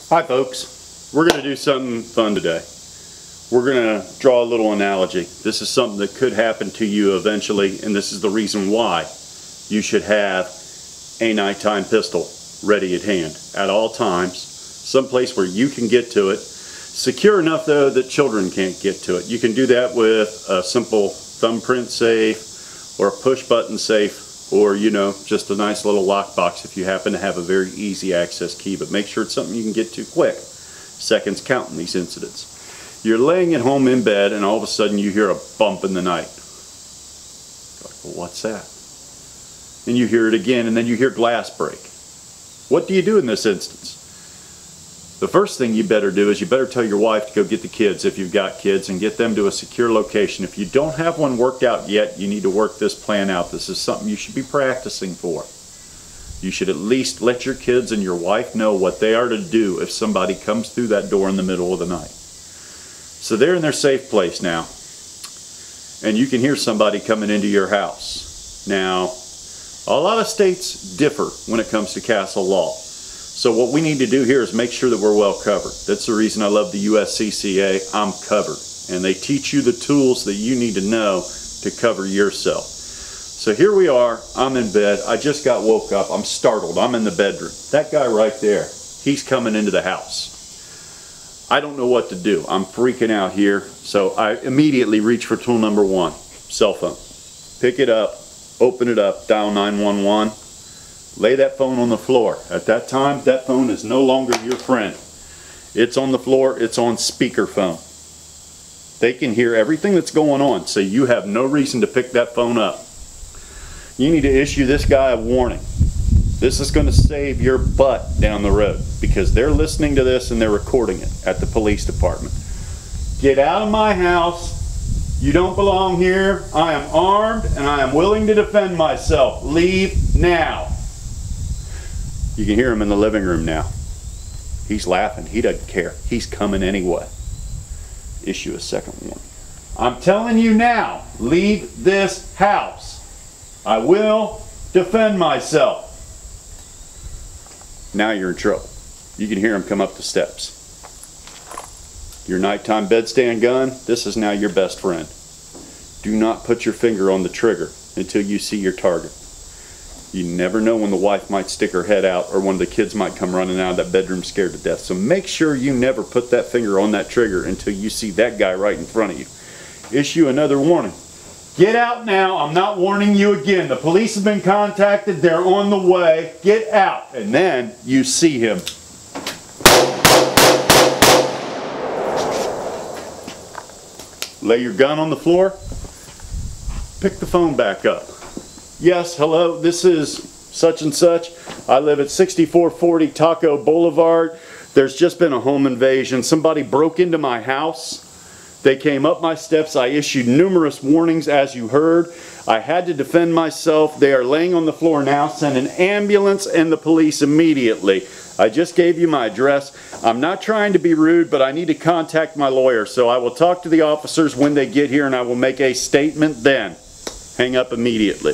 Hi folks, we're going to do something fun today. We're going to draw a little analogy. This is something that could happen to you eventually, and this is the reason why you should have a nighttime pistol ready at hand at all times, someplace where you can get to it, secure enough though that children can't get to it. You can do that with a simple thumbprint safe or a push button safe, or just a nice little lockbox if you happen to have a very easy access key, but make sure it's something you can get to quick. Seconds count in these incidents. You're laying at home in bed and all of a sudden you hear a bump in the night. Well, what's that? And you hear it again, and then you hear glass break. What do you do in this instance? The first thing you better do is you better tell your wife to go get the kids if you've got kids and get them to a secure location. If you don't have one worked out yet, you need to work this plan out. This is something you should be practicing for. You should at least let your kids and your wife know what they are to do if somebody comes through that door in the middle of the night. So they're in their safe place now, and you can hear somebody coming into your house. Now, a lot of states differ when it comes to castle law. So what we need to do here is make sure that we're well covered. That's the reason I love the USCCA. I'm covered. And they teach you the tools that you need to know to cover yourself. So here we are. I'm in bed. I just got woke up. I'm startled. I'm in the bedroom. That guy right there, he's coming into the house. I don't know what to do. I'm freaking out here. So I immediately reach for tool number one, cell phone. Pick it up, open it up, dial 911. Lay that phone on the floor. At that time, that phone is no longer your friend. It's on the floor, it's on speakerphone. They can hear everything that's going on, so you have no reason to pick that phone up. You need to issue this guy a warning. This is going to save your butt down the road, because they're listening to this and they're recording it at the police department. Get out of my house. You don't belong here. I am armed and I am willing to defend myself. Leave now. You can hear him in the living room now. He's laughing. He doesn't care. He's coming anyway. Issue a second warning. I'm telling you now, leave this house. I will defend myself. Now you're in trouble. You can hear him come up the steps. Your nighttime bedstand gun, this is now your best friend. Do not put your finger on the trigger until you see your target. You never know when the wife might stick her head out, or one of the kids might come running out of that bedroom scared to death. So make sure you never put that finger on that trigger until you see that guy right in front of you. Issue another warning. Get out now. I'm not warning you again. The police have been contacted. They're on the way. Get out. And then you see him. Lay your gun on the floor. Pick the phone back up. Yes, hello, this is such and such. I live at 6440 Taco Boulevard. There's just been a home invasion. Somebody broke into my house. They came up my steps. I issued numerous warnings, as you heard. I had to defend myself. They are laying on the floor now. Send an ambulance and the police immediately. I just gave you my address. I'm not trying to be rude, but I need to contact my lawyer. So I will talk to the officers when they get here, and I will make a statement then. Hang up immediately.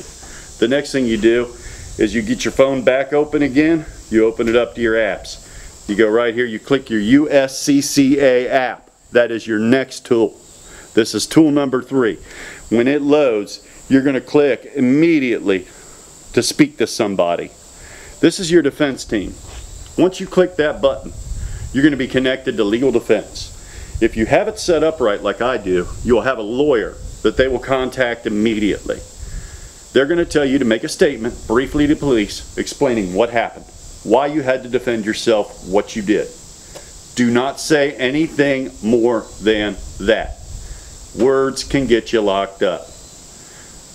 The next thing you do is you get your phone back open again. You open it up to your apps. You go right here, you click your USCCA app. That is your next tool. This is tool number 3. When it loads, you're going to click immediately to speak to somebody. This is your defense team. Once you click that button, you're going to be connected to legal defense. If you have it set up right like I do, you'll have a lawyer that they will contact immediately. They're going to tell you to make a statement briefly to police explaining what happened, why you had to defend yourself, what you did. Do not say anything more than that. Words can get you locked up.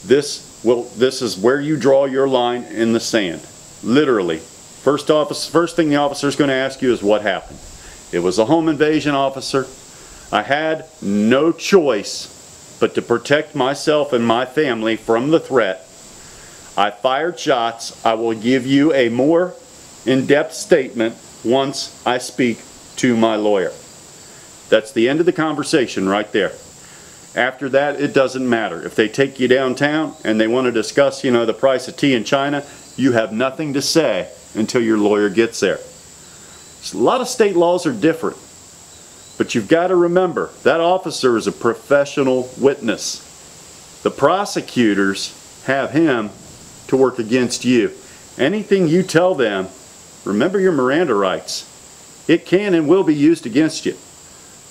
This is where you draw your line in the sand. Literally. First thing the officer is going to ask you is what happened. It was a home invasion, officer. I had no choice but to protect myself and my family from the threat. I fired shots. I will give you a more in-depth statement once I speak to my lawyer. That's the end of the conversation right there. After that, it doesn't matter. If they take you downtown and they want to discuss, the price of tea in China, you have nothing to say until your lawyer gets there. A lot of state laws are different, but you've got to remember that officer is a professional witness. The prosecutors have him to work against you. Anything you tell them, remember your Miranda rights. It can and will be used against you.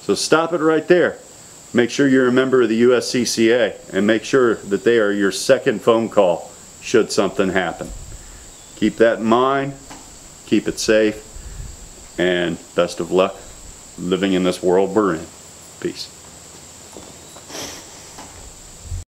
So stop it right there. Make sure you're a member of the USCCA and make sure that they are your second phone call should something happen. Keep that in mind, keep it safe, and best of luck living in this world we're in. Peace.